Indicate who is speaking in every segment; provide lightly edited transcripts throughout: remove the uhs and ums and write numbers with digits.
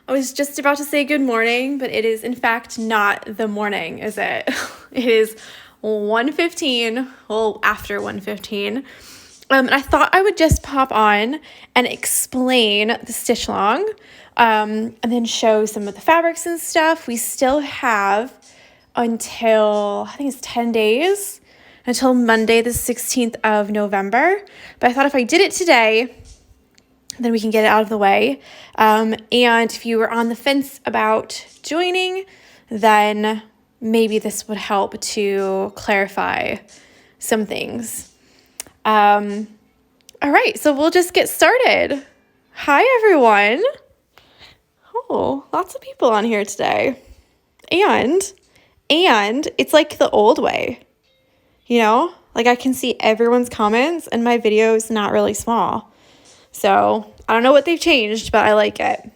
Speaker 1: I was just about to say good morning, but it is in fact not the morning, is it? It is 1:15, well, after 1:15. And I thought I would just pop on and explain the Stitchalong, and then show some of the fabrics and stuff. We still have until, I think it's 10 days, until Monday the 16th of November. But I thought if I did it today, then we can get it out of the way. And if you were on the fence about joining, then maybe this would help to clarify some things. All right, so we'll just get started. Hi, everyone. Oh, lots of people on here today. And it's like the old way, you know? Like I can see everyone's comments and my video is not really small. So I don't know what they've changed, but I like it.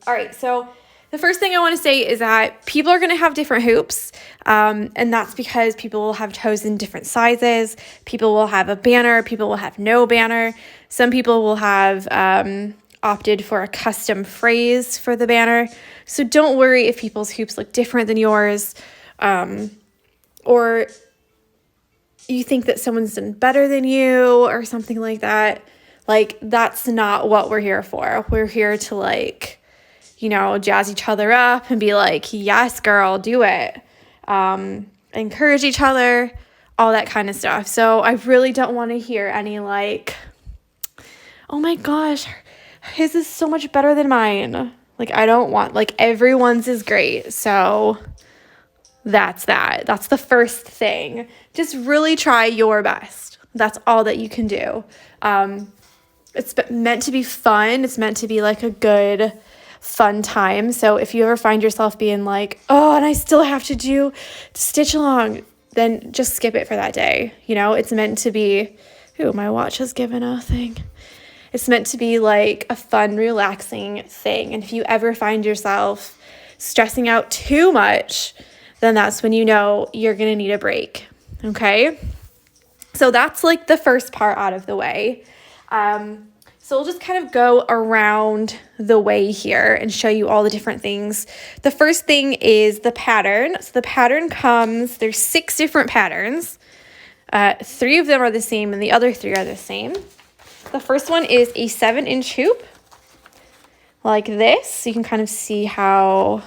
Speaker 1: All right, so the first thing I want to say is that people are going to have different hoops, and that's because people will have chosen different sizes. People will have a banner. People will have no banner. Some people will have opted for a custom phrase for the banner. So don't worry if people's hoops look different than yours, or you think that someone's done better than you or something like that. Like, that's not what we're here for. We're here to, like, you know, jazz each other up and be like, yes, girl, do it. Encourage each other, all that kind of stuff. So I really don't want to hear any, like, oh my gosh, his is so much better than mine. Like, I don't want, like, everyone's is great. So that's that. That's the first thing. Just really try your best. That's all that you can do. It's meant to be fun. It's meant to be like a good, fun time. So if you ever find yourself being like, oh, and I still have to do Stitchalong, then just skip it for that day. You know, it's meant to be, ooh, my watch has given a thing. It's meant to be like a fun, relaxing thing. And if you ever find yourself stressing out too much, then that's when you know you're going to need a break. Okay? So that's like the first part out of the way. So we'll just kind of go around the way here and show you all the different things. The first thing is the pattern. So the pattern there's 6 different patterns. 3 of them are the same and the other 3 are the same. The first one is a 7-inch hoop like this. So you can kind of see how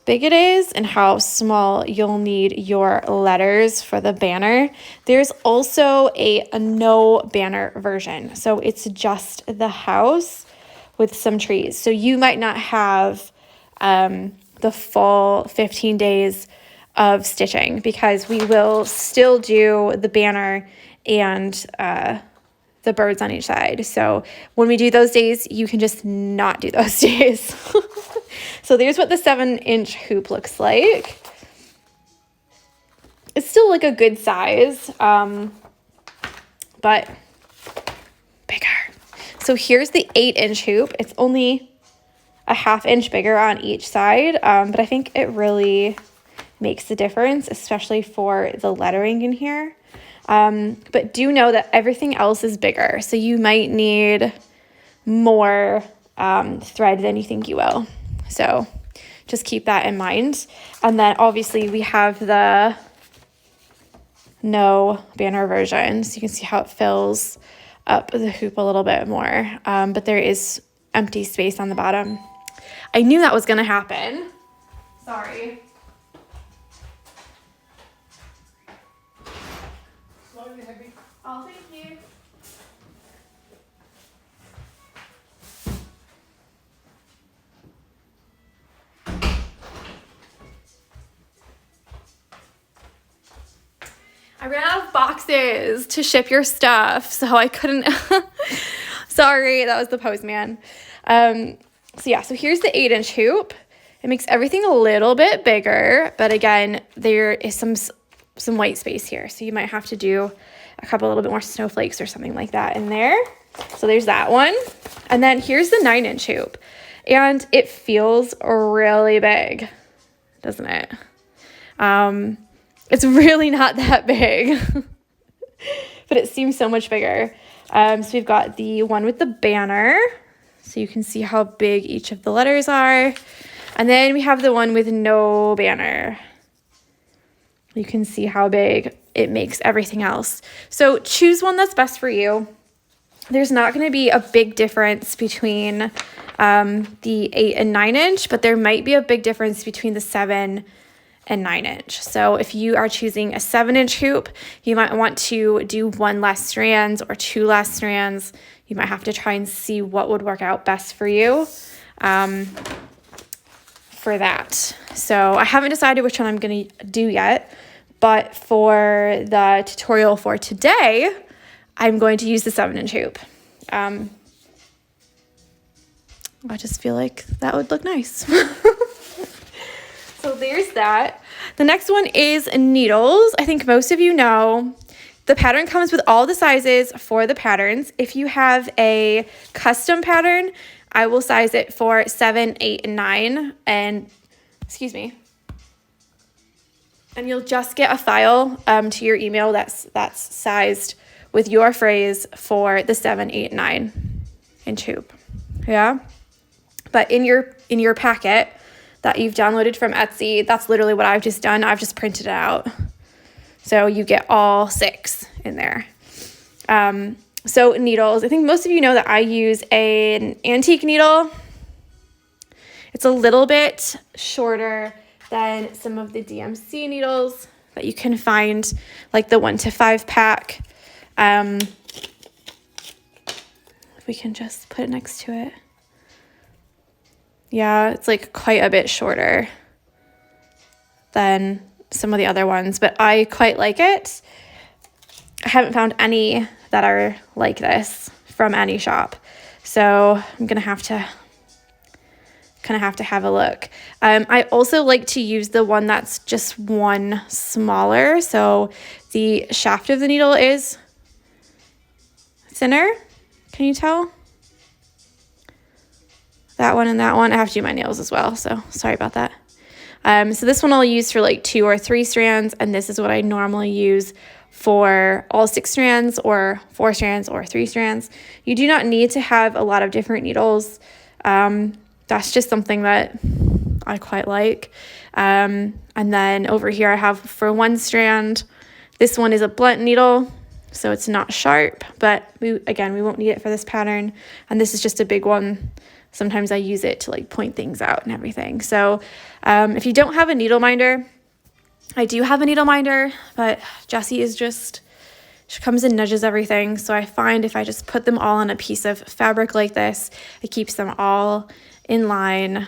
Speaker 1: big it is and how small you'll need your letters for the banner. There's also a no banner version. So it's just the house with some trees. So you might not have the full 15 days of stitching because we will still do the banner and the birds on each side. So when we do those days, you can just not do those days. So there's what the 7-inch hoop looks like. It's still like a good size, but bigger. So here's the 8-inch hoop. It's only a 1/2 inch bigger on each side, but I think it really makes a difference, especially for the lettering in here. But do know that everything else is bigger, so you might need more thread than you think you will. So just keep that in mind. And then obviously we have the no banner version, so you can see how it fills up the hoop a little bit more, but there is empty space on the bottom. I knew that was going to happen. Sorry. Oh, thank you. I ran out of boxes to ship your stuff, so I couldn't. Sorry, that was the postman. So here's the 8-inch hoop. It makes everything a little bit bigger, but again, there is some white space here, so you might have to do a couple little bit more snowflakes or something like that in there. So there's that one. And then here's the 9-inch hoop, and it feels really big, doesn't it? It's really not that big, but it seems so much bigger. So we've got the one with the banner. so you can see how big each of the letters are. And then we have the one with no banner. You can see how big it makes everything else. So choose one that's best for you. There's not going to be a big difference between the 8 and 9 inch, but there might be a big difference between the 7 and 9 inch. So if you are choosing a 7-inch hoop, you might want to do 1 less strands or 2 less strands. You might have to try and see what would work out best for you for that. So I haven't decided which one I'm going to do yet, but for the tutorial for today, I'm going to use the 7-inch hoop. I just feel like that would look nice. So there's that. The next one is needles. I think most of you know the pattern comes with all the sizes for the patterns. If you have a custom pattern, I will size it for 7, 8, and 9. And excuse me. And you'll just get a file to your email that's sized with your phrase for the 7, 8, 9 inch hoop. Yeah. But in your packet that you've downloaded from Etsy, that's literally what I've just done. I've just printed it out. So you get all 6 in there. So needles, I think most of you know that I use an antique needle. It's a little bit shorter than some of the DMC needles that you can find, like the 1 to 5 pack. If we can just put it next to it. Yeah, it's like quite a bit shorter than some of the other ones, but I quite like it. I haven't found any that are like this from any shop. So I'm going to have to have a look. I also like to use the one that's just one smaller. So the shaft of the needle is thinner. Can you tell? That one and that one. I have to do my nails as well, so sorry about that. So this one I'll use for like 2 or 3 strands, and this is what I normally use for all 6 strands or 4 strands or 3 strands. You do not need to have a lot of different needles. That's just something that I quite like. And then over here I have for 1 strand, this one is a blunt needle, so it's not sharp, but we won't need it for this pattern. And this is just a big one. Sometimes I use it to like point things out and everything. So if you don't have a needle minder, I do have a needle minder, but Jessie is just, she comes and nudges everything. So I find if I just put them all on a piece of fabric like this, it keeps them all in line.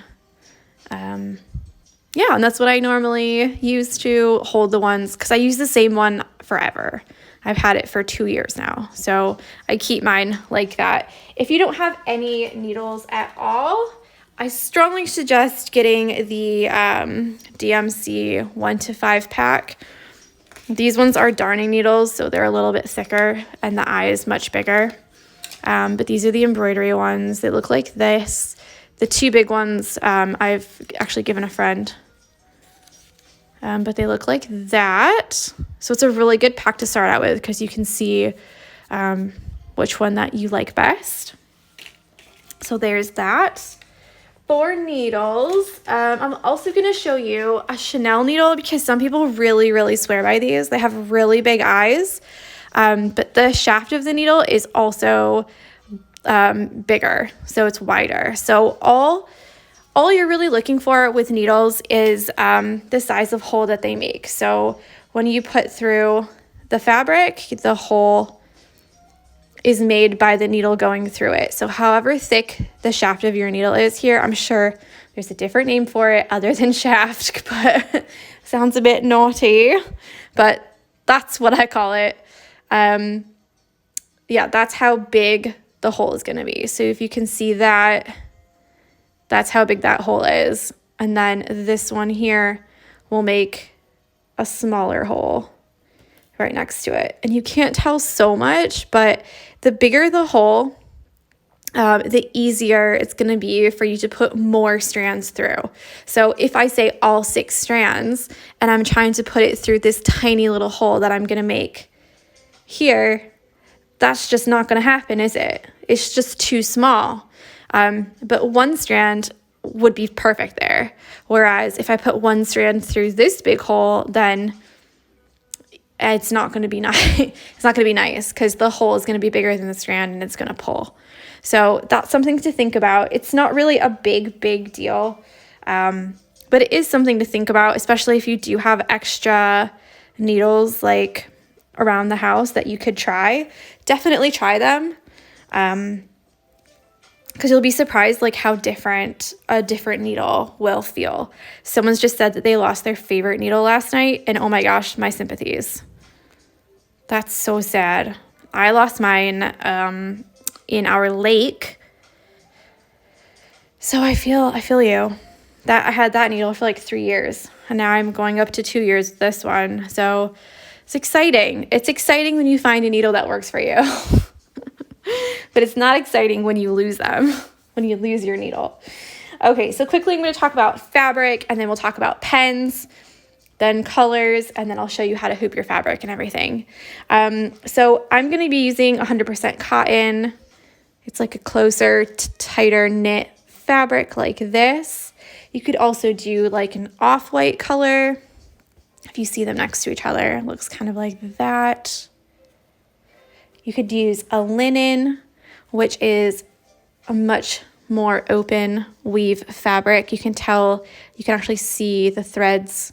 Speaker 1: Yeah, and that's what I normally use to hold the ones, because I use the same one forever. I've had it for 2 years now, so I keep mine like that. If you don't have any needles at all, I strongly suggest getting the DMC 1 to 5 pack. These ones are darning needles, so they're a little bit thicker, and the eye is much bigger. But these are the embroidery ones. They look like this. The 2 big ones I've actually given a friend. But they look like that. So it's a really good pack to start out with, because you can see which one that you like best. So there's that. For needles, I'm also going to show you a Chanel needle, because some people really, really swear by these. They have really big eyes, but the shaft of the needle is also bigger, so it's wider. So all you're really looking for with needles is the size of hole that they make. So when you put through the fabric, the hole is made by the needle going through it. So however thick the shaft of your needle is here, I'm sure there's a different name for it other than shaft, but sounds a bit naughty, but that's what I call it. Yeah, that's how big the hole is going to be. So if you can see that, that's how big that hole is. And then this one here will make a smaller hole right next to it. And you can't tell so much, but the bigger the hole, the easier it's going to be for you to put more strands through. So if I say all 6 strands and I'm trying to put it through this tiny little hole that I'm going to make here, that's just not going to happen, is it? It's just too small. But one strand would be perfect there. Whereas if I put one strand through this big hole, then it's not going to be nice. It's not going to be nice because the hole is going to be bigger than the strand and it's going to pull. So that's something to think about. It's not really a big deal, but it is something to think about, especially if you do have extra needles like around the house that you could try. Definitely try them, because you'll be surprised like how different a different needle will feel. Someone's just said that they lost their favorite needle last night, and oh my gosh, my sympathies. That's so sad. I lost mine in our lake. So I feel you. That I had that needle for like 3 years, and now I'm going up to 2 years with this one. So it's exciting. It's exciting when you find a needle that works for you. But it's not exciting when you lose them, when you lose your needle. Okay, so quickly I'm going to talk about fabric, and then we'll talk about pens, then colors, and then I'll show you how to hoop your fabric and everything. So I'm going to be using 100% cotton. It's like a closer, tighter knit fabric like this. You could also do like an off-white color. If you see them next to each other, it looks kind of like that. You could use a linen, which is a much more open weave fabric. You can tell, you can actually see the threads,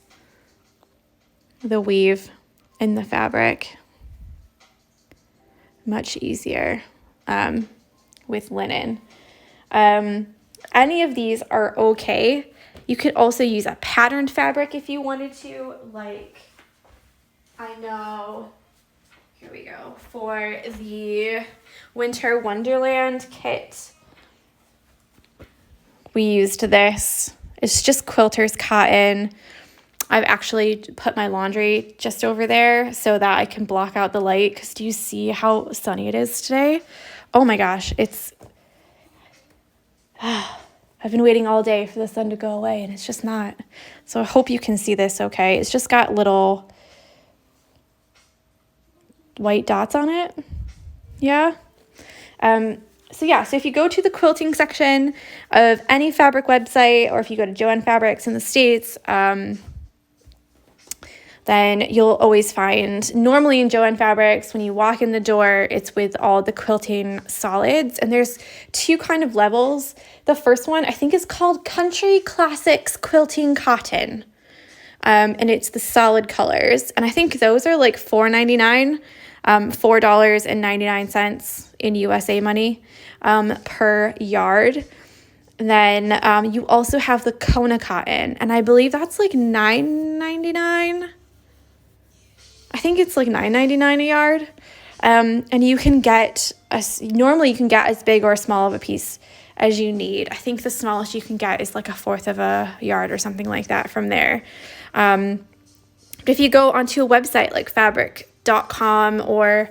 Speaker 1: the weave in the fabric. Much easier with linen. Any of these are okay. You could also use a patterned fabric if you wanted to, like, I know, here we go, for the Winter Wonderland kit, we used this. It's just quilter's cotton. I've actually put my laundry just over there so that I can block out the light, because do you see how sunny it is today? Oh my gosh, it's... I've been waiting all day for the sun to go away, and it's just not. So I hope you can see this okay. It's just got little white dots on it. Yeah. So if you go to the quilting section of any fabric website, or if you go to Joann Fabrics in the States, then you'll always find, normally in Joann Fabrics, when you walk in the door, it's with all the quilting solids, and there's 2 kind of levels. The first one I think is called Country Classics Quilting Cotton, and it's the solid colors, and I think those are like $4.99, $4.99 in USA money per yard. Then you also have the Kona cotton, and I believe that's like $9.99. I think it's like $9.99 a yard. And you can get, normally you can get as big or as small of a piece as you need. I think the smallest you can get is like 1/4 of a yard or something like that from there. But if you go onto a website like fabric.com or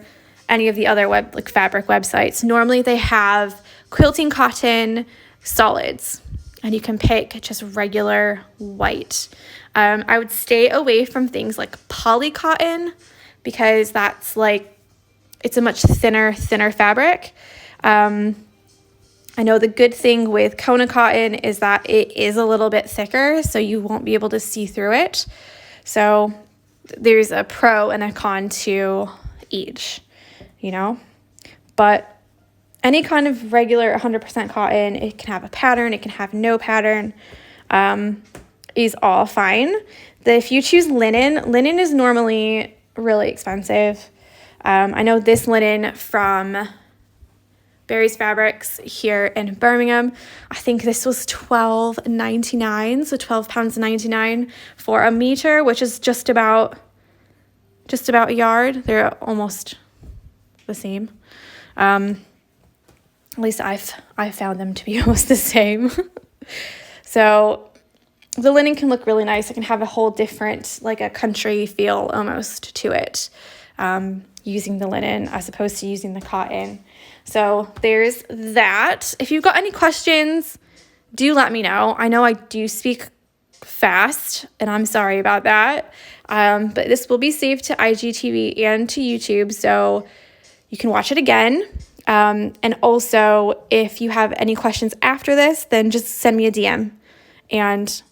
Speaker 1: any of the other fabric websites, normally they have quilting cotton solids, and you can pick just regular white. I would stay away from things like poly cotton, because that's like, it's a much thinner fabric. I know the good thing with Kona cotton is that it is a little bit thicker, so you won't be able to see through it. So there's a pro and a con to each, but any kind of regular 100% cotton, it can have a pattern, it can have no pattern, is all fine. If you choose linen is normally really expensive. I know this linen from Barry's Fabrics here in Birmingham, I think this was $12.99, so £12.99 for a meter, which is just about a yard. They're almost the same. At least I've found them to be almost the same. So the linen can look really nice. It can have a whole different, like a country feel almost to it, using the linen as opposed to using the cotton. So there's that. If you've got any questions, do let me know. I know I do speak fast, and I'm sorry about that. But this will be saved to IGTV and to YouTube, so you can watch it again. And also, if you have any questions after this, then just send me a DM and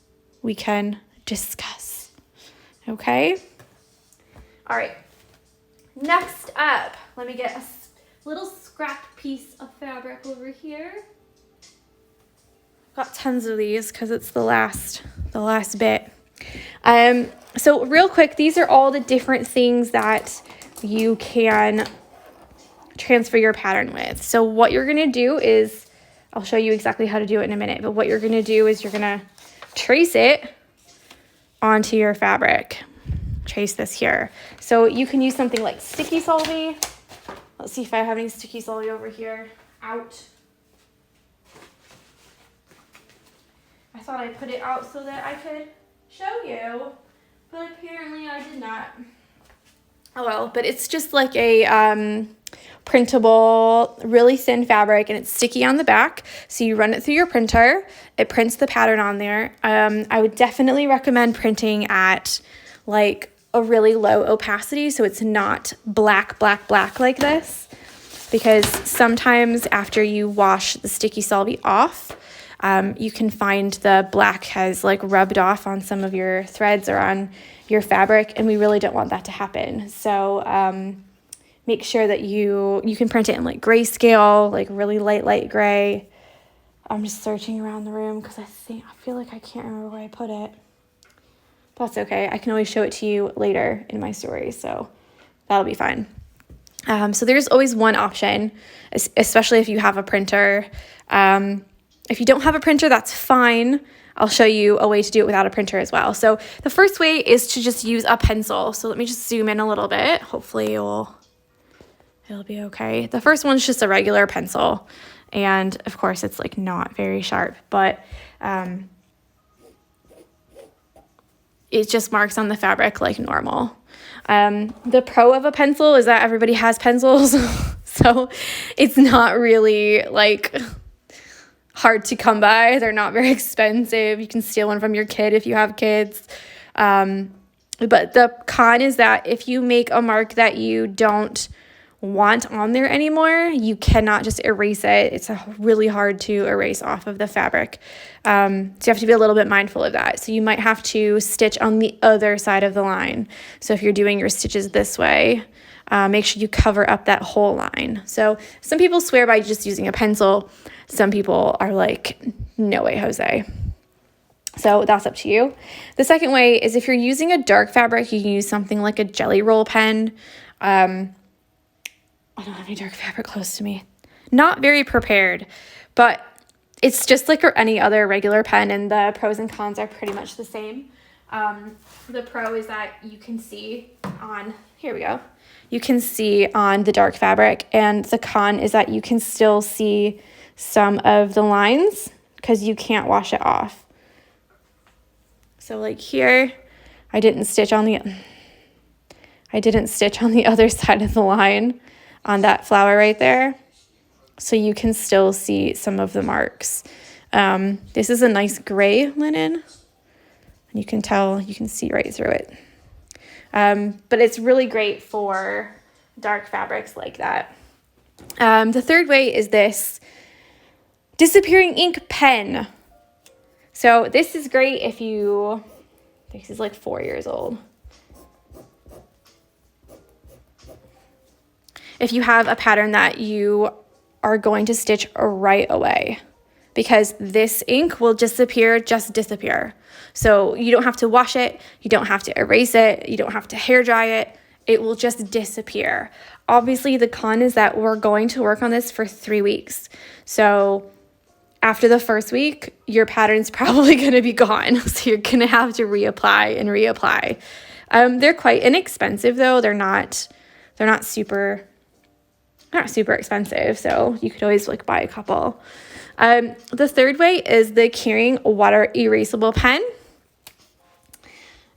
Speaker 1: we can discuss. Okay? All right. Next up, let me get a little scrap piece of fabric over here. Got tons of these because it's the last bit. So real quick, these are all the different things that you can transfer your pattern with. So what you're going to do is, I'll show you exactly how to do it in a minute, but what you're going to do is you're going to trace it onto your fabric. Trace this here. So you can use something like sticky solvy. Let's see if I have any sticky solvy over here. Out. I thought I put it out so that I could show you, but apparently I did not. Oh well, but it's just like a printable, really thin fabric, and it's sticky on the back. So you run it through your printer. It prints the pattern on there. I would definitely recommend printing at like a really low opacity, so it's not black like this, because sometimes after you wash the sticky solvy off, you can find the black has like rubbed off on some of your threads or on your fabric, and we really don't want that to happen. So make sure that you can print it in like grayscale, like really light gray. I'm just searching around the room because I feel like I can't remember where I put it. That's okay. I can always show it to you later in my story, so that'll be fine. So there's always one option, especially if you have a printer. If you don't have a printer, that's fine. I'll show you a way to do it without a printer as well. So the first way is to just use a pencil. So let me just zoom in a little bit. Hopefully it'll be okay. The first one's just a regular pencil. And of course it's like not very sharp, but it just marks on the fabric like normal. The pro of a pencil is that everybody has pencils. So it's not really like hard to come by. They're not very expensive. You can steal one from your kid if you have kids. But the con is that if you make a mark that you don't want on there anymore, you cannot just erase it. It's really hard to erase off of the fabric. So you have to be a little bit mindful of that. So you might have to stitch on the other side of the line. So if you're doing your stitches this way, make sure you cover up that whole line. So some people swear by just using a pencil. Some people are like, no way, Jose. So that's up to you. The second way is if you're using a dark fabric, you can use something like a jelly roll pen. I don't have any dark fabric close to me. Not very prepared, but it's just like any other regular pen, and the pros and cons are pretty much the same. The pro is that you can see on, here we go, you can see on the dark fabric, and the con is that you can still see some of the lines because you can't wash it off. So like here, I didn't stitch on the other side of the line on that flower right there. So you can still see some of the marks. This is a nice gray linen. And you can tell, you can see right through it. But it's really great for dark fabrics like that. The third way is this disappearing ink pen. So this is great if this is like 4 years old. If you have a pattern that you are going to stitch right away, because this ink will just disappear. So you don't have to wash it, you don't have to erase it, you don't have to hair dry it, it will just disappear. Obviously the con is that we're going to work on this for 3 weeks. So after the first week, your pattern's probably going to be gone. So you're going to have to reapply and reapply. They're quite inexpensive though. They're not super expensive, so you could always like buy a couple. The third way is the Carrying Water Erasable Pen.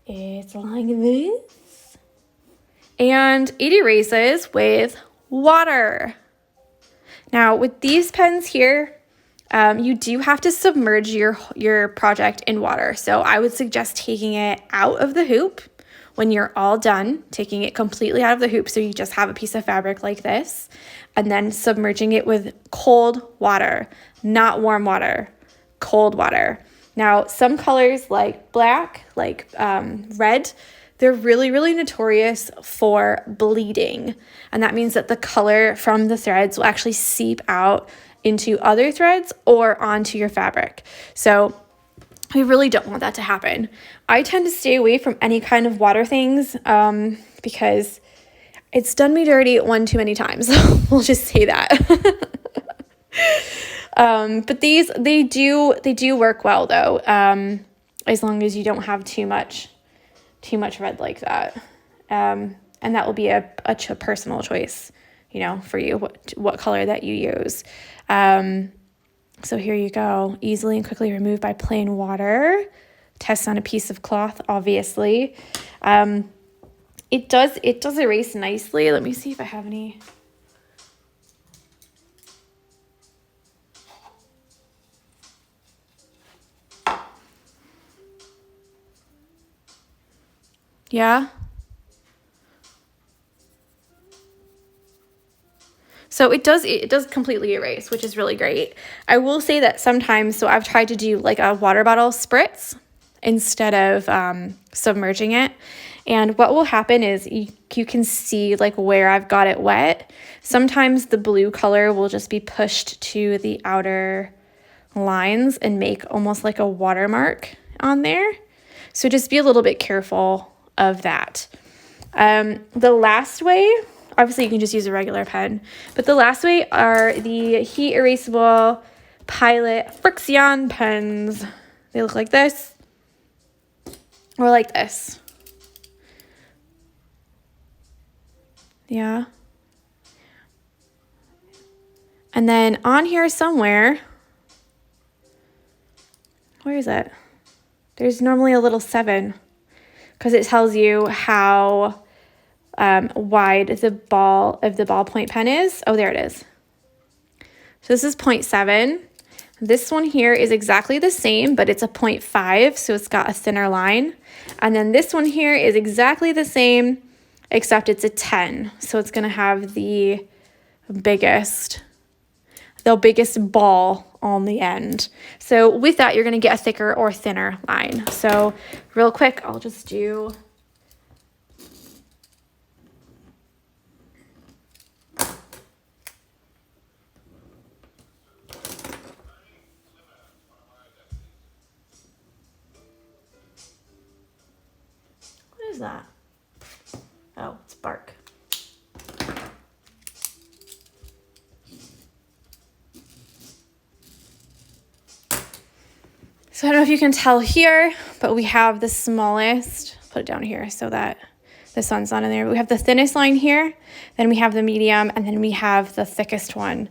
Speaker 1: It's like this. And it erases with water. Now with these pens here, you do have to submerge your project in water. So I would suggest taking it out of the hoop when you're all done, taking it completely out of the hoop so you just have a piece of fabric like this, and then submerging it with cold water, not warm water, cold water. Now, some colors like black, like red, they're really, really notorious for bleeding. And that means that the color from the threads will actually seep out into other threads or onto your fabric. So we really don't want that to happen. I tend to stay away from any kind of water things because it's done me dirty one too many times. We'll just say that. But these, they do work well though, as long as you don't have too much red like that. And that will be a personal choice, you know, for you, what color that you use. So here you go. Easily and quickly removed by plain water. Test on a piece of cloth, obviously. It does erase nicely. Let me see if I have any. Yeah. So it does completely erase, which is really great. I will say that sometimes, so I've tried to do like a water bottle spritz instead of submerging it. And what will happen is you can see like where I've got it wet. Sometimes the blue color will just be pushed to the outer lines and make almost like a watermark on there. So just be a little bit careful of that. The last way, obviously you can just use a regular pen, but the last way are the heat erasable Pilot Friction pens. They look like this or like this. Yeah. And then on here somewhere, where is it? There's normally a little 7 because it tells you how wide the ballpoint pen is. Oh, there it is. So this is 0.7. This one here is exactly the same, but it's a 0.5, so it's got a thinner line. And then this one here is exactly the same, except it's a 10. So it's gonna have the biggest ball on the end. So with that, you're gonna get a thicker or thinner line. So real quick, I'll just do what is that? Oh, it's bark. So I don't know if you can tell here, but we have the smallest, put it down here so that the sun's not in there. We have the thinnest line here, then we have the medium, and then we have the thickest one.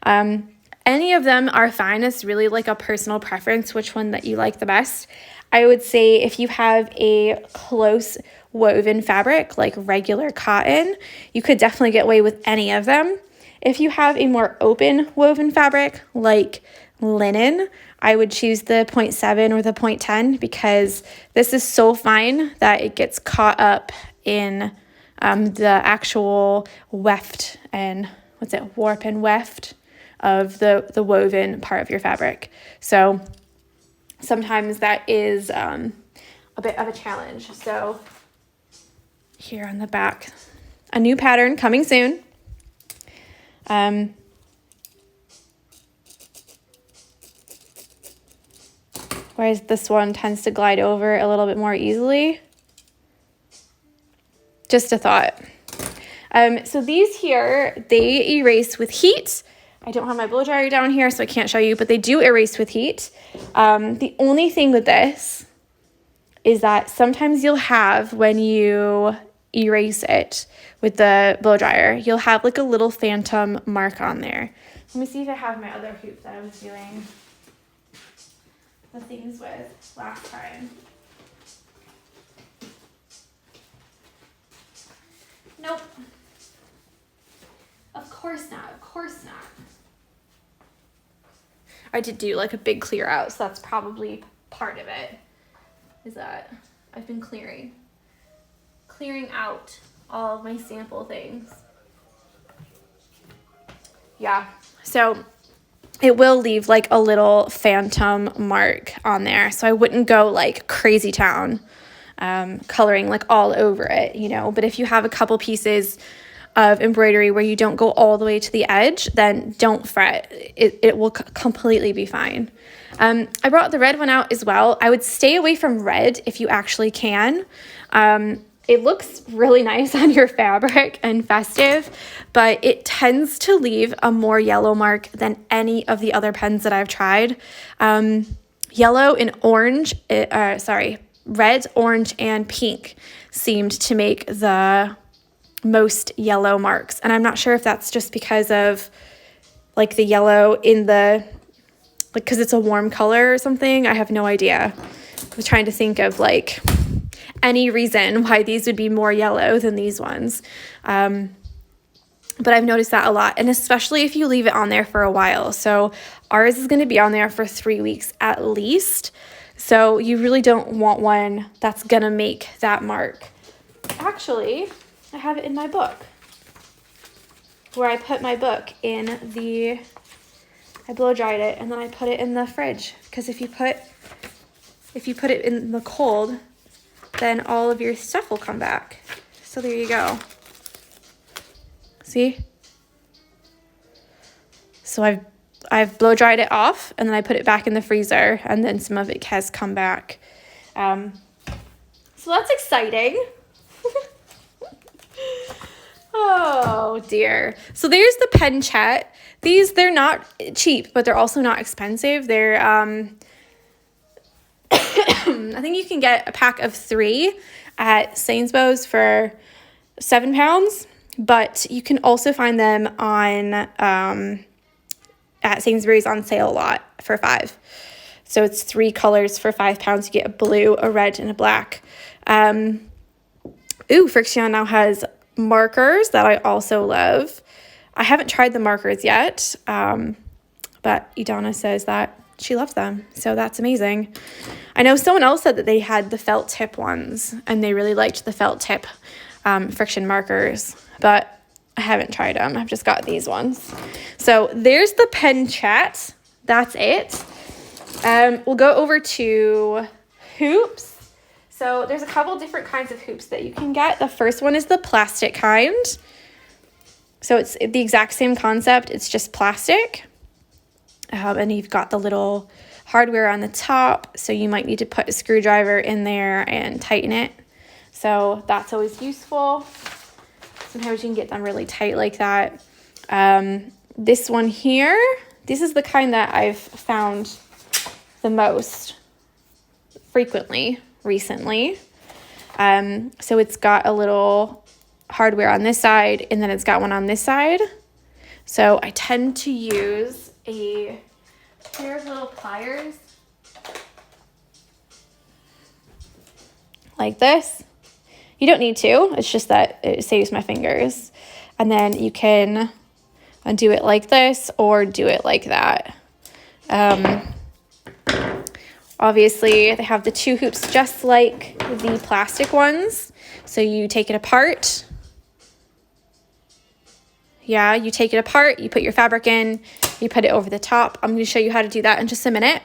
Speaker 1: Any of them are fine. It's really like a personal preference, which one that you like the best. I would say if you have a close woven fabric, like regular cotton, you could definitely get away with any of them. If you have a more open woven fabric, like linen, I would choose the 0.7 or the 0.10 because this is so fine that it gets caught up in the actual weft and warp and weft of the woven part of your fabric. So sometimes that is a bit of a challenge. So here on the back, a new pattern coming soon. Whereas this one tends to glide over a little bit more easily. Just a thought. So these here, they erase with heat. I don't have my blow dryer down here, so I can't show you, but they do erase with heat. The only thing with this is that sometimes you'll have, when you erase it with the blow dryer, you'll have like a little phantom mark on there. Let me see if I have my other hoop that I was doing the things with last time. Nope. Of course not. Of course not. I did do like a big clear out, so that's probably part of it. Is that I've been clearing. clearing out all of my sample things. Yeah, so it will leave like a little phantom mark on there. So I wouldn't go like crazy town coloring like all over it, you know. But if you have a couple pieces of embroidery where you don't go all the way to the edge, then don't fret. It will completely be fine. I brought the red one out as well. I would stay away from red if you actually can. It looks really nice on your fabric and festive, but it tends to leave a more yellow mark than any of the other pens that I've tried. Yellow and orange, red, orange, and pink seemed to make the most yellow marks. And I'm not sure if that's just because of like the yellow in the, like, because it's a warm color or something. I have no idea. I was trying to think of like any reason why these would be more yellow than these ones. But I've noticed that a lot, and especially if you leave it on there for a while. So ours is going to be on there for 3 weeks at least. So you really don't want one that's going to make that mark. Actually, I have it in my book where I put my book in the, I blow dried it and then I put it in the fridge, because if you put it in the cold, then all of your stuff will come back. So there you go. See? So I've blow dried it off and then I put it back in the freezer, and then some of it has come back. So that's exciting. Oh dear. So there's the pen chat. They're not cheap, but they're also not expensive. They're I think you can get a pack of 3 at Sainsbury's for £7, but you can also find them on at Sainsbury's on sale a lot for £5. So it's 3 colors for £5. You get a blue, a red, and a black. Friction now has markers that I also love. I haven't tried the markers yet, but Idana says that she loves them, so that's amazing. I know someone else said that they had the felt tip ones, and they really liked the felt tip friction markers, but I haven't tried them. I've just got these ones. So there's the pen chat. That's it. We'll go over to hoops. So there's a couple different kinds of hoops that you can get. The first one is the plastic kind. So it's the exact same concept. It's just plastic. And you've got the little hardware on the top. So you might need to put a screwdriver in there and tighten it. So that's always useful. Sometimes you can get them really tight like that. This one here, this is the kind that I've found the most frequently recently. So it's got a little hardware on this side, and then it's got one on this side. So I tend to use a pair of little pliers like this. You don't need to, it's just that it saves my fingers. And then you can undo it like this or do it like that. Obviously, they have the 2 hoops just like the plastic ones. So you take it apart. Yeah, you take it apart, you put your fabric in, you put it over the top. I'm going to show you how to do that in just a minute.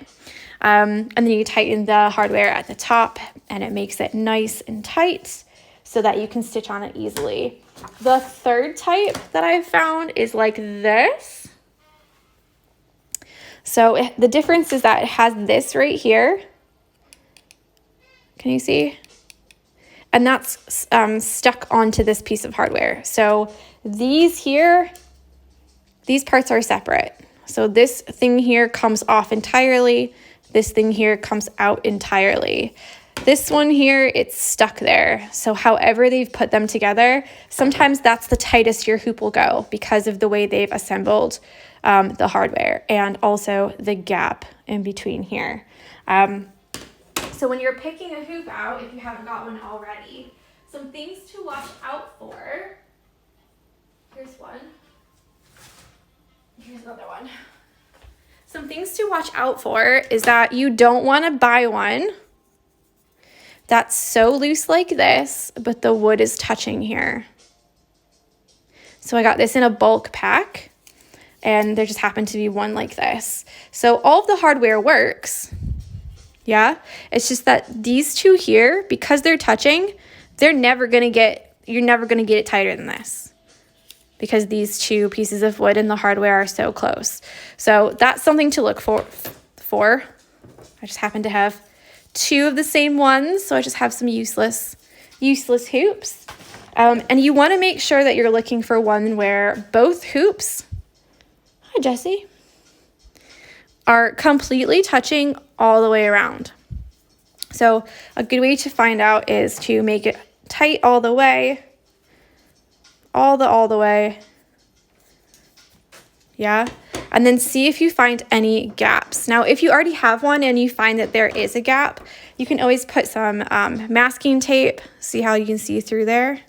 Speaker 1: And then you tighten the hardware at the top, and it makes it nice and tight so that you can stitch on it easily. The third type that I've found is like this. So the difference is that it has this right here. Can you see? And that's stuck onto this piece of hardware. So these here, these parts are separate. So this thing here comes off entirely. This thing here comes out entirely. This one here, it's stuck there. So however they've put them together, sometimes that's the tightest your hoop will go because of the way they've assembled the hardware, and also the gap in between here. So when you're picking a hoop out, if you haven't got one already, some things to watch out for. Here's one. Here's another one. Some things to watch out for is that you don't want to buy one that's so loose like this, but the wood is touching here. So I got this in a bulk pack, and there just happened to be one like this. So all of the hardware works, yeah? It's just that these two here, because they're touching, you're never gonna get it tighter than this, because these two pieces of wood and the hardware are so close. So that's something to look for. I just happen to have two of the same ones, so I just have some useless hoops. And you want to make sure that you're looking for one where both hoops, hi Jessie, are completely touching all the way around. So a good way to find out is to make it tight all the way, all the way, yeah? And then see if you find any gaps. Now, if you already have one and you find that there is a gap, you can always put some masking tape. See how you can see through there?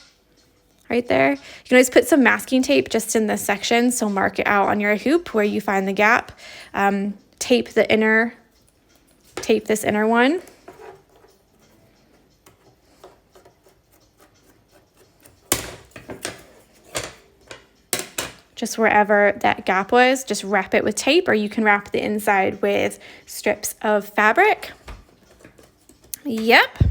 Speaker 1: Right there. You can always put some masking tape just in this section, so mark it out on your hoop where you find the gap. Tape this inner one. Just wherever that gap was, just wrap it with tape, or you can wrap the inside with strips of fabric. Yep.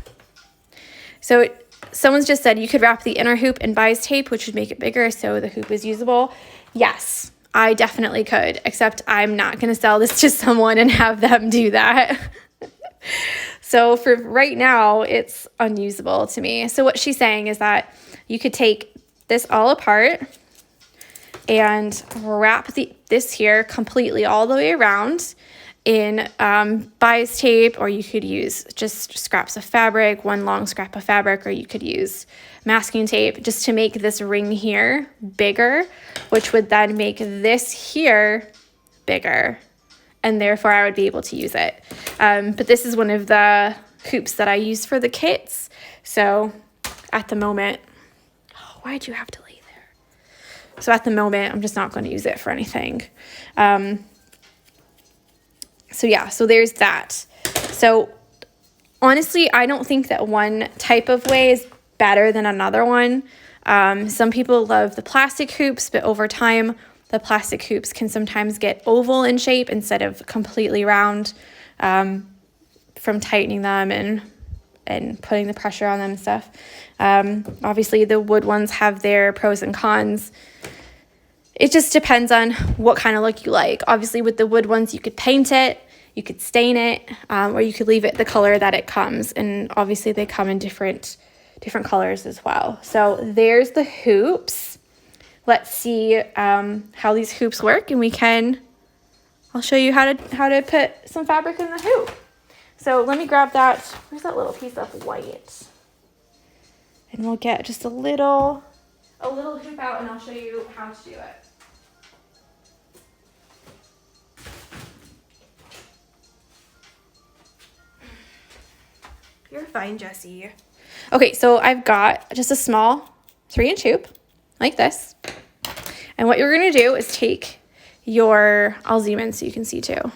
Speaker 1: So someone's just said you could wrap the inner hoop in bias tape, which would make it bigger so the hoop is usable. Yes, I definitely could, except I'm not going to sell this to someone and have them do that. So for right now, it's unusable to me. So what she's saying is that you could take this all apart and wrap this here completely all the way around in bias tape, or you could use just scraps of fabric, one long scrap of fabric, or you could use masking tape just to make this ring here bigger, which would then make this here bigger, and therefore I would be able to use it. But this is one of the hoops that I use for the kits. So at the moment, why'd you have to leave? So at the moment, I'm just not going to use it for anything. So yeah, so there's that. So honestly, I don't think that one type of way is better than another one. Some people love the plastic hoops, but over time, the plastic hoops can sometimes get oval in shape instead of completely round from tightening them and putting the pressure on them and stuff. Obviously, the wood ones have their pros and cons. It just depends on what kind of look you like. Obviously, with the wood ones, you could paint it, you could stain it, or you could leave it the color that it comes. And obviously, they come in different colors as well. So there's the hoops. Let's see how these hoops work, and I'll show you how to put some fabric in the hoop. So let me grab that. Where's that little piece of white? And we'll get just a little hoop out, and I'll show you how to do it. You're fine, Jessie. Okay, so I've got just a small 3-inch hoop like this. And what you're going to do is take I'll zoom in so you can see too.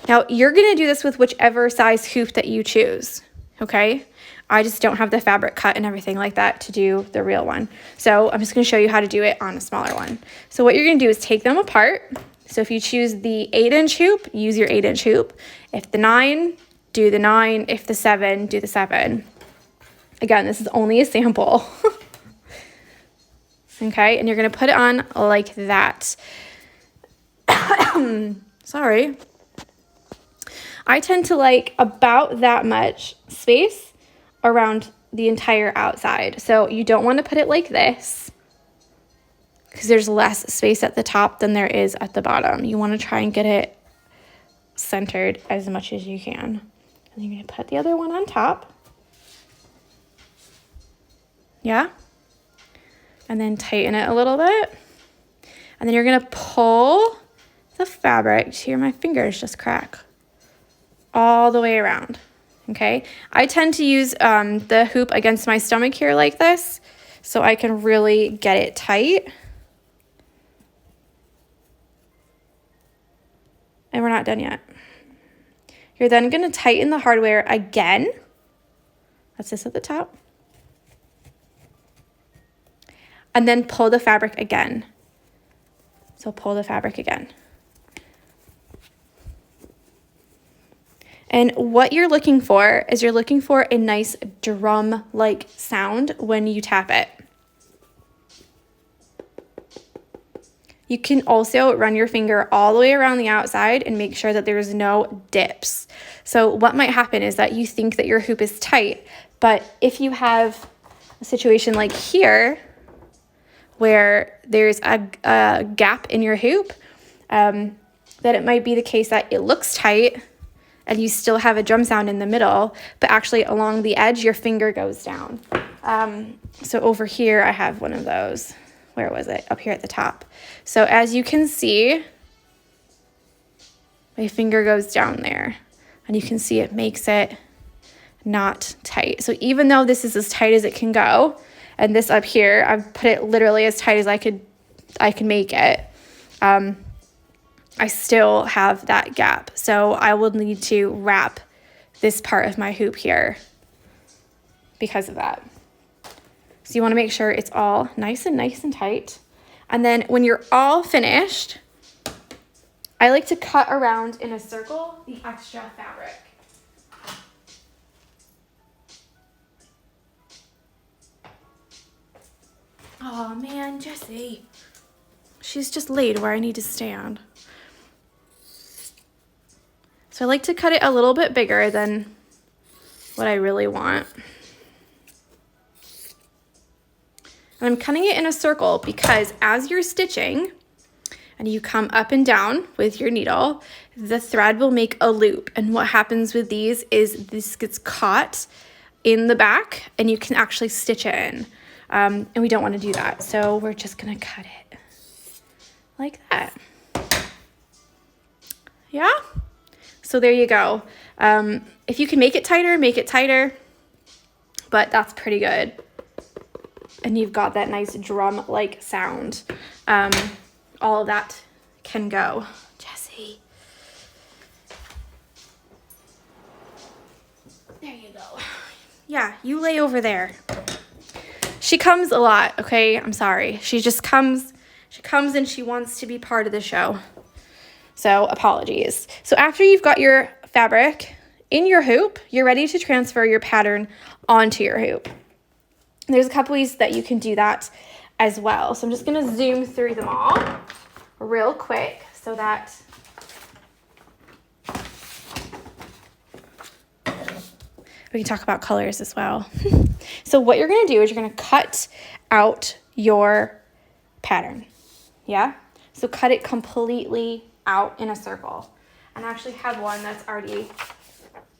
Speaker 1: Now, you're going to do this with whichever size hoop that you choose, okay? I just don't have the fabric cut and everything like that to do the real one. So I'm just going to show you how to do it on a smaller one. So what you're going to do is take them apart. So if you choose the 8-inch hoop, use your 8-inch hoop. If the 9, do the 9. If the 7, do the 7. Again, this is only a sample. Okay, and you're going to put it on like that. Sorry. I tend to like about that much space around the entire outside. So you don't want to put it like this because there's less space at the top than there is at the bottom. You want to try and get it centered as much as you can. And you're going to put the other one on top. Yeah. And then tighten it a little bit. And then you're going to pull the fabric to hear my fingers just crack all the way around. Okay. I tend to use the hoop against my stomach here like this so I can really get it tight. And we're not done yet. You're then going to tighten the hardware again That's this at the top. And then pull the fabric again. So pull the fabric again. And what you're looking for is you're looking for a nice drum-like sound when you tap it. You can also run your finger all the way around the outside and make sure that there's no dips. So what might happen is that you think that your hoop is tight, but if you have a situation like here, where there's a gap in your hoop, that it might be the case that it looks tight and you still have a drum sound in the middle, but actually along the edge, your finger goes down. So over here, I have one of those. Where was it? Up here at the top. So as you can see, my finger goes down there, and you can see it makes it not tight. So even though this is as tight as it can go, and this up here, I've put it literally as tight as I can make it, I still have that gap. So I will need to wrap this part of my hoop here because of that. So you want to make sure it's all nice and tight. And then when you're all finished, I like to cut around in a circle the extra fabric. Oh man, Jessie. She's just laid where I need to stand. So I like to cut it a little bit bigger than what I really want. And I'm cutting it in a circle because as you're stitching and you come up and down with your needle, the thread will make a loop. And what happens with these is this gets caught in the back and you can actually stitch it in. And we don't want to do that. So we're just going to cut it like that. Yeah? So there you go. If you can make it tighter, but that's pretty good. And you've got that nice drum-like sound. All of that can go. Jessie. There you go. Yeah, you lay over there. She comes a lot, okay? I'm sorry. She comes and she wants to be part of the show. So apologies. So after you've got your fabric in your hoop, you're ready to transfer your pattern onto your hoop. There's a couple ways that you can do that as well. So I'm just going to zoom through them all real quick so that we can talk about colors as well. So what you're going to do is you're going to cut out your pattern. Yeah? So cut it completely out in a circle. And I actually have one that's already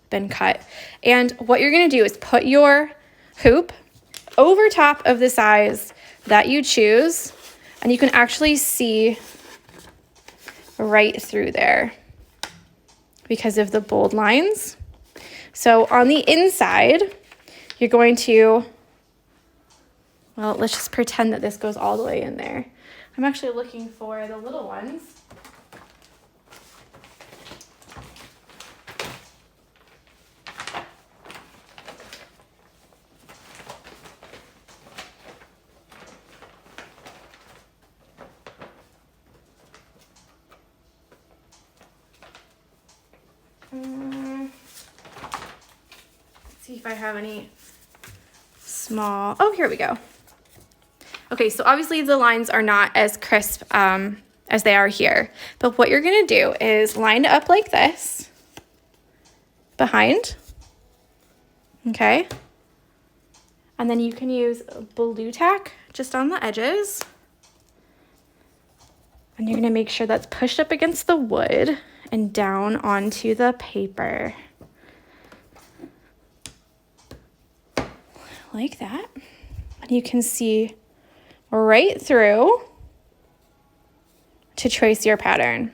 Speaker 1: been cut. And what you're going to do is put your hoop over top of the size that you choose, and you can actually see right through there because of the bold lines. So on the inside, you're going to, well, let's just pretend that this goes all the way in there. I'm actually looking for the little ones. Let's see if I have any small, oh, here we go. Okay, so obviously the lines are not as crisp as they are here, but what you're gonna do is line it up like this, behind, okay? And then you can use blue tack just on the edges. And you're gonna make sure that's pushed up against the wood and down onto the paper. Like that. And you can see right through to trace your pattern.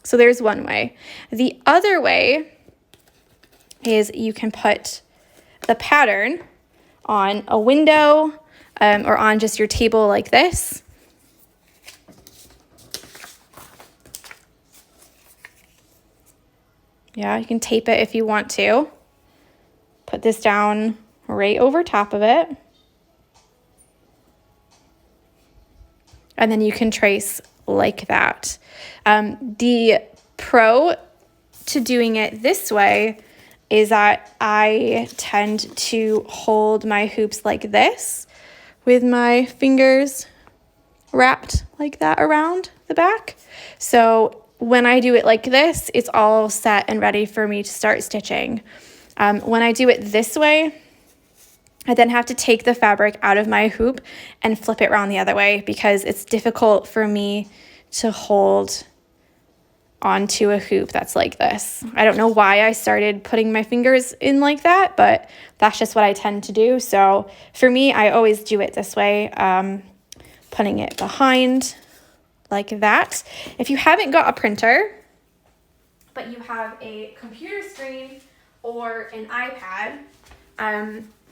Speaker 1: So there's one way. The other way is you can put the pattern on a window or on just your table like this. Yeah, you can tape it if you want to. Put this down right over top of it. And then you can trace like that. The pro to doing it this way is that I tend to hold my hoops like this with my fingers wrapped like that around the back. So when I do it like this, it's all set and ready for me to start stitching. When I do it this way, I then have to take the fabric out of my hoop and flip it around the other way because it's difficult for me to hold onto a hoop that's like this. I don't know why I started putting my fingers in like that, but that's just what I tend to do. So for me, I always do it this way, putting it behind like that. If you haven't got a printer, but you have a computer screen or an iPad,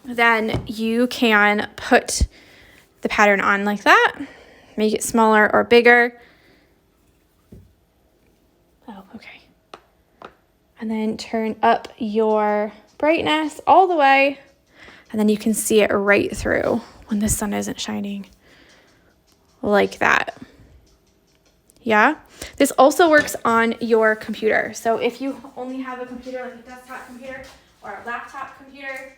Speaker 1: then you can put the pattern on like that, make it smaller or bigger. Oh, okay. And then turn up your brightness all the way, and then you can see it right through when the sun isn't shining, like that. Yeah, this also works on your computer. So if you only have a computer, like a desktop computer or a laptop computer,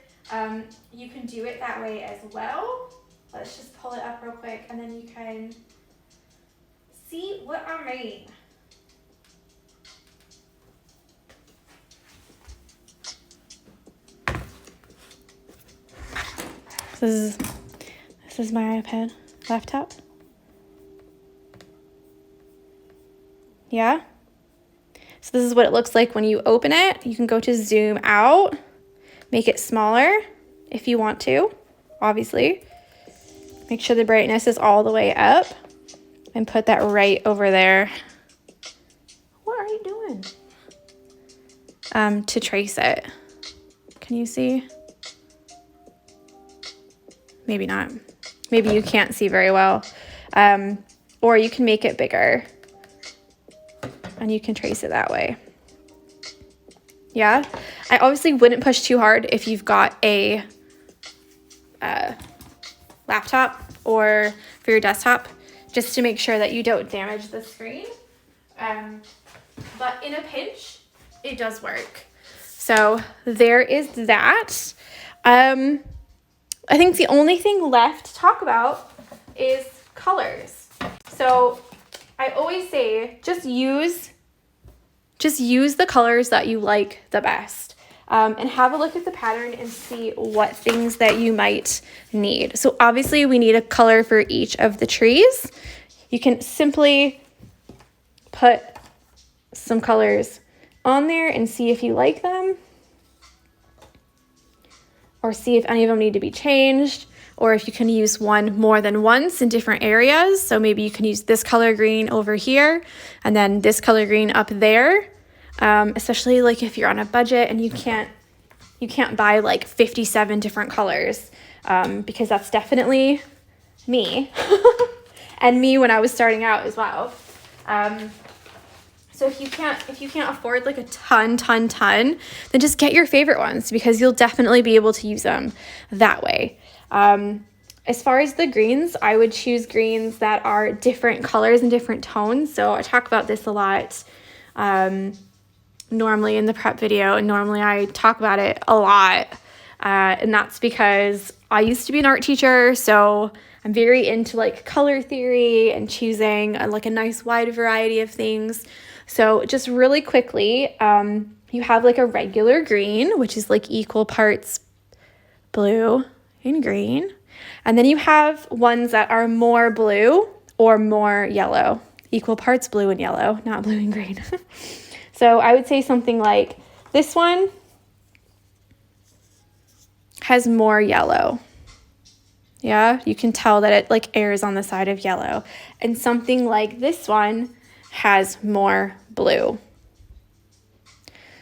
Speaker 1: you can do it that way as well. Let's just pull it up real quick, and then you can see what I mean. This is my iPad laptop. Yeah. So this is what it looks like when you open it. You can go to zoom out, make it smaller if you want to, obviously. Make sure the brightness is all the way up and put that right over there. What are you doing? To trace it. Can you see? Maybe not. Maybe you can't see very well. Or you can make it bigger and you can trace it that way. Yeah. I obviously wouldn't push too hard if you've got a laptop or for your desktop, just to make sure that you don't damage the screen. But in a pinch, it does work. So there is that. I think the only thing left to talk about is colors. So I always say just use the colors that you like the best, and have a look at the pattern and see what things that you might need. So obviously we need a color for each of the trees. You can simply put some colors on there and see if you like them, or see if any of them need to be changed, or if you can use one more than once in different areas. So maybe you can use this color green over here and then this color green up there, especially like if you're on a budget and you can't buy like 57 different colors, because that's definitely me and me when I was starting out as well. So if you can't afford like a ton, then just get your favorite ones, because you'll definitely be able to use them that way. As far as the greens, I would choose greens that are different colors and different tones. So I talk about this a lot normally in the prep video, and normally I talk about it a lot. And that's because I used to be an art teacher, so I'm very into like color theory and choosing like a nice wide variety of things. So just really quickly, you have like a regular green, which is like equal parts blue and green. And then you have ones that are more blue or more yellow, equal parts blue and yellow, not blue and green. So I would say something like this one has more yellow. Yeah, you can tell that it like airs on the side of yellow. And something like this one has more blue.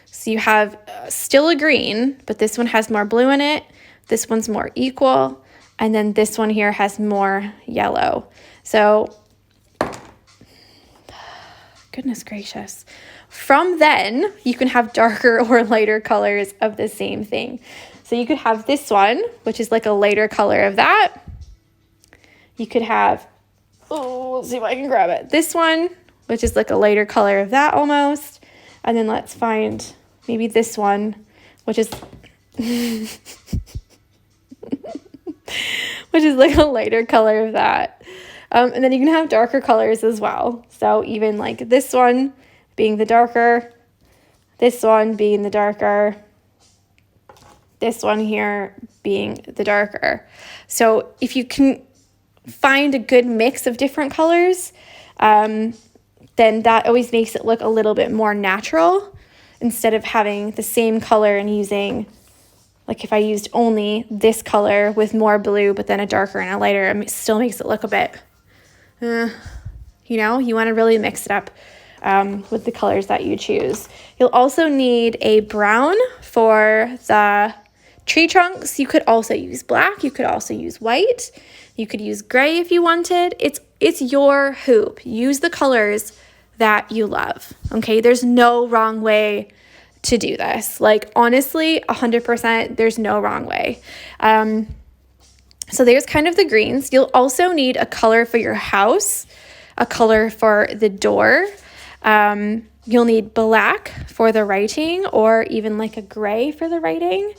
Speaker 1: So you have still a green, but this one has more blue in it. This one's more equal. And then this one here has more yellow. So, goodness gracious. From then, you can have darker or lighter colors of the same thing. So you could have this one, which is like a lighter color of that. You could have, let's see if I can grab it. This one, which is like a lighter color of that almost. And then let's find maybe this one, which is which is like a lighter color of that. And then you can have darker colors as well. So even like this one being the darker, this one being the darker, this one here being the darker. So if you can find a good mix of different colors, then that always makes it look a little bit more natural instead of having the same color and using, like if I used only this color with more blue but then a darker and a lighter, it still makes it look a bit, you know, you want to really mix it up with the colors that you choose. You'll also need a brown for the tree trunks. You could also use black. You could also use white. You could use gray if you wanted. It's your hoop. Use the colors that you love. Okay, there's no wrong way to do this. Like honestly, 100%, there's no wrong way. So there's kind of the greens. You'll also need a color for your house, a color for the door. You'll need black for the writing or even like a gray for the writing.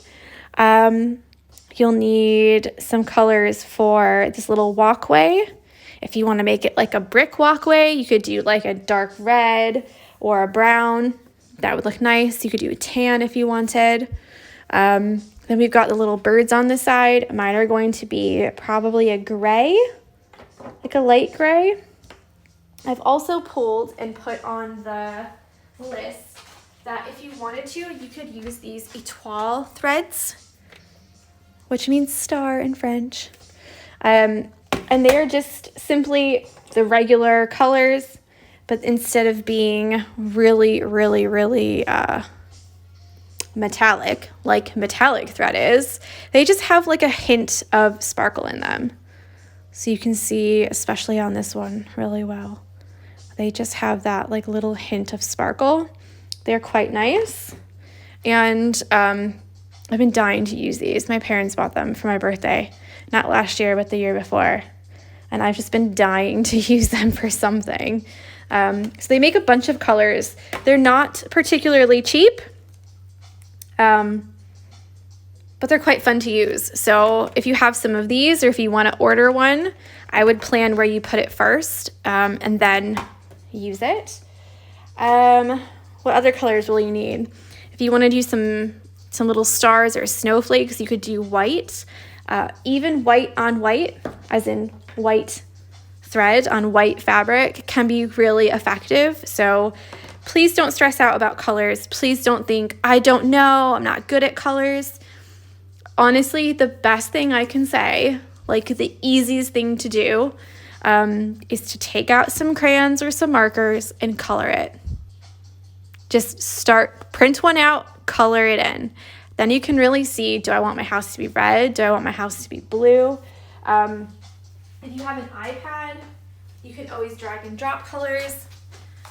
Speaker 1: You'll need some colors for this little walkway. If you want to make it like a brick walkway, you could do like a dark red or a brown. That would look nice. You could do a tan if you wanted. Then we've got the little birds on the side. Mine are going to be probably a gray, like a light gray. I've also pulled and put on the list that if you wanted to, you could use these étoile threads, which means star in French. And they are just simply the regular colors, but instead of being really, really, really metallic, like metallic thread is, they just have like a hint of sparkle in them. So you can see, especially on this one, really well. They just have that like little hint of sparkle. They're quite nice. And I've been dying to use these. My parents bought them for my birthday, not last year, but the year before. And I've just been dying to use them for something. So they make a bunch of colors. They're not particularly cheap, but they're quite fun to use. So if you have some of these or if you want to order one, I would plan where you put it first and then use it. What other colors will you need? If you want to do some little stars or snowflakes, you could do white. Even white on white, as in white thread on white fabric, can be really effective. So please don't stress out about colors. Please don't think, I don't know, I'm not good at colors. Honestly, the best thing I can say, like the easiest thing to do, is to take out some crayons or some markers and color it. Just print one out, color it in. Then you can really see, do I want my house to be red? Do I want my house to be blue? If you have an iPad, you can always drag and drop colors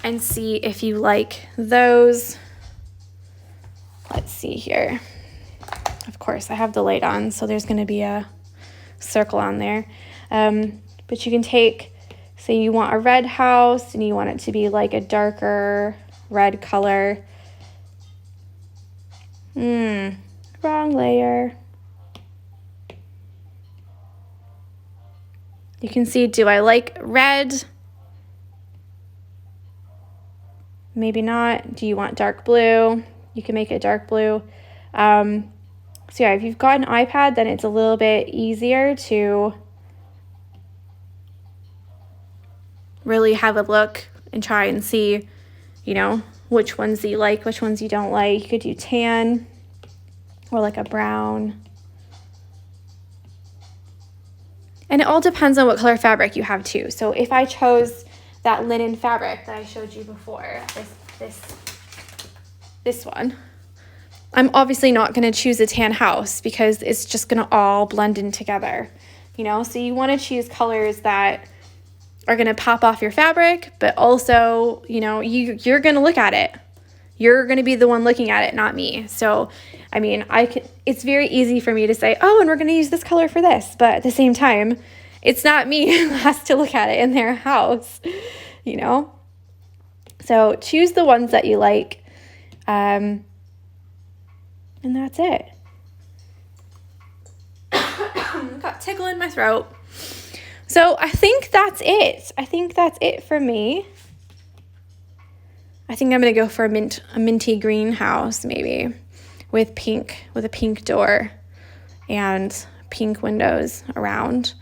Speaker 1: and see if you like those. Let's see here. Of course, I have the light on, so there's going to be a circle on there. But you can take, say you want a red house and you want it to be like a darker red color. Wrong layer. You can see, do I like red? Maybe not. Do you want dark blue? You can make it dark blue. So yeah, if you've got an iPad, then it's a little bit easier to really have a look and try and see, you know, which ones you like, which ones you don't like. You could do tan or like a brown. And it all depends on what color fabric you have too. So if I chose that linen fabric that I showed you before, this one, I'm obviously not going to choose a tan house because it's just going to all blend in together, you know? So you want to choose colors that are going to pop off your fabric, but also, you know, you're going to look at it You're going to be the one looking at it, not me. So, I mean, it's very easy for me to say, oh, and we're going to use this color for this. But at the same time, it's not me who has to look at it in their house, you know? So choose the ones that you like. And that's it. Got tickle in my throat. So I think that's it. I think that's it for me. I think I'm going to go for a minty green house, maybe, with a pink door and pink windows around.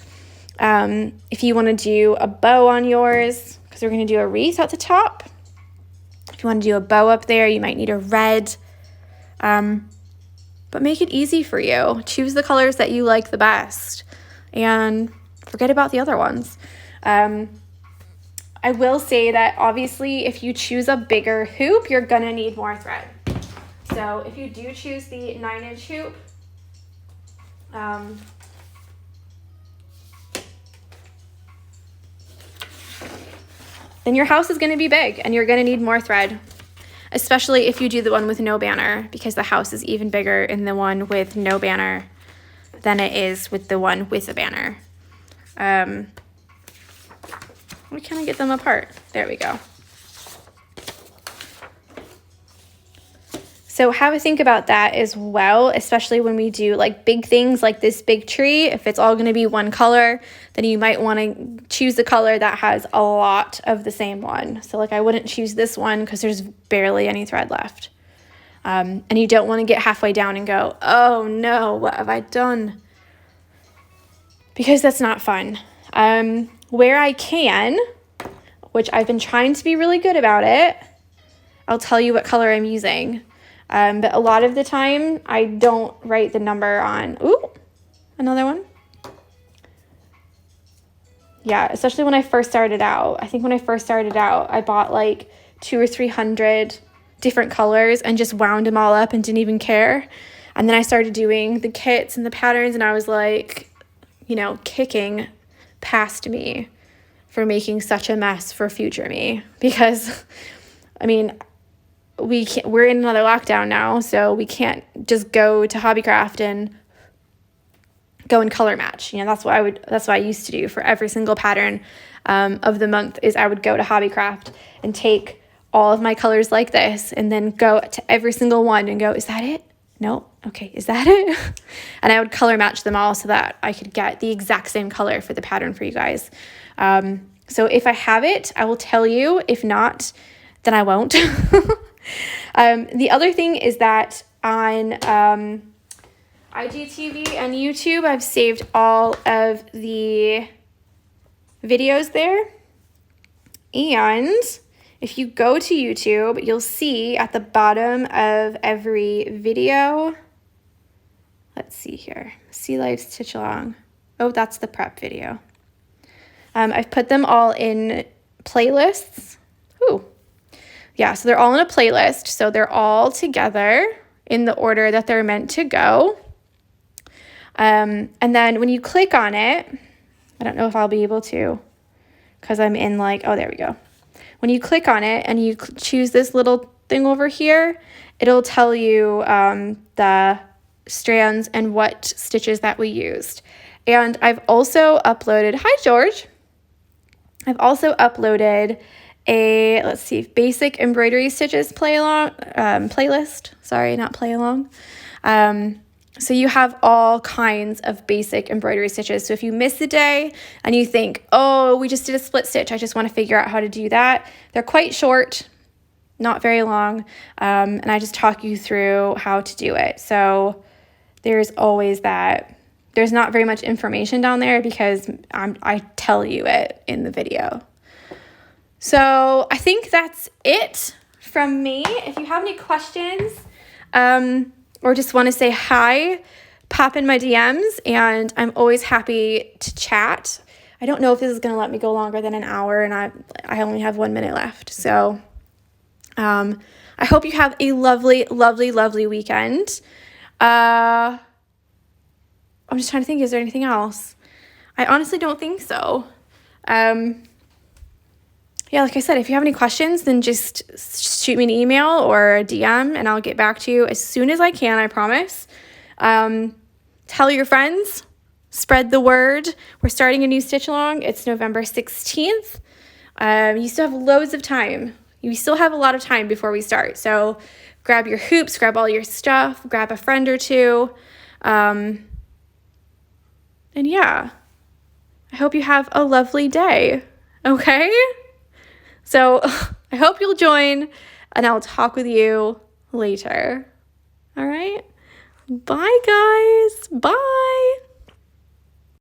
Speaker 1: If you want to do a bow on yours, because we're going to do a wreath at the top. If you want to do a bow up there, you might need a red. But make it easy for you. Choose the colors that you like the best and forget about the other ones. I will say that obviously if you choose a bigger hoop, you're gonna need more thread. So if you do choose the 9-inch hoop, then your house is gonna be big and you're gonna need more thread, especially if you do the one with no banner, because the house is even bigger in the one with no banner than it is with the one with a banner. We kind of get them apart. There we go. So have a think about that as well, especially when we do like big things like this big tree. If it's all going to be one color, then you might want to choose the color that has a lot of the same one. So like I wouldn't choose this one because there's barely any thread left. And you don't want to get halfway down and go, oh no, what have I done? Because that's not fun. Where I can, which I've been trying to be really good about it, I'll tell you what color I'm using. But a lot of the time, I don't write the number on, ooh, another one. Yeah, especially when I first started out. I think when I first started out, I bought like 200 or 300 different colors and just wound them all up and didn't even care. And then I started doing the kits and the patterns, and I was like, you know, kicking past me for making such a mess for future me. Because, I mean, we're in another lockdown now, so we can't just go to Hobbycraft and go and color match. You know, that's what I used to do for every single pattern of the month. Is I would go to Hobbycraft and take all of my colors like this and then go to every single one and go, is that it? No. Okay, is that it? And I would color match them all so that I could get the exact same color for the pattern for you guys. So if I have it, I will tell you. If not, then I won't. The other thing is that on IGTV and YouTube, I've saved all of the videos there. And if you go to YouTube, you'll see at the bottom of every video, let's see here, Sea Life Stitchalong. Oh, that's the prep video. I've put them all in playlists. Ooh. Yeah, so they're all in a playlist. So they're all together in the order that they're meant to go. And then when you click on it, I don't know if I'll be able to because I'm in like, oh, there we go. When you click on it and you choose this little thing over here, it'll tell you the strands and what stitches that we used. And I've also uploaded, hi George. I've also uploaded a, let's see, basic embroidery stitches playlist. Sorry, not play along. So you have all kinds of basic embroidery stitches. So if you miss a day and you think, oh, we just did a split stitch, I just want to figure out how to do that. They're quite short, not very long. And I just talk you through how to do it. So there's always that. There's not very much information down there because I tell you it in the video. So I think that's it from me. If you have any questions or just want to say hi, pop in my DMs, and I'm always happy to chat. I don't know if this is going to let me go longer than an hour, and I only have 1 minute left. So I hope you have a lovely, lovely, lovely weekend. I'm just trying to think, is there anything else? I honestly don't think so. Yeah, yeah, like I said, if you have any questions, then just shoot me an email or a DM and I'll get back to you as soon as I can, I promise. Tell your friends, spread the word. We're starting a new Stitchalong. It's November 16th. You still have loads of time. You still have a lot of time before we start. So grab your hoops, grab all your stuff, grab a friend or two. And yeah, I hope you have a lovely day. Okay? So I hope you'll join and I'll talk with you later. All right? Bye, guys. Bye.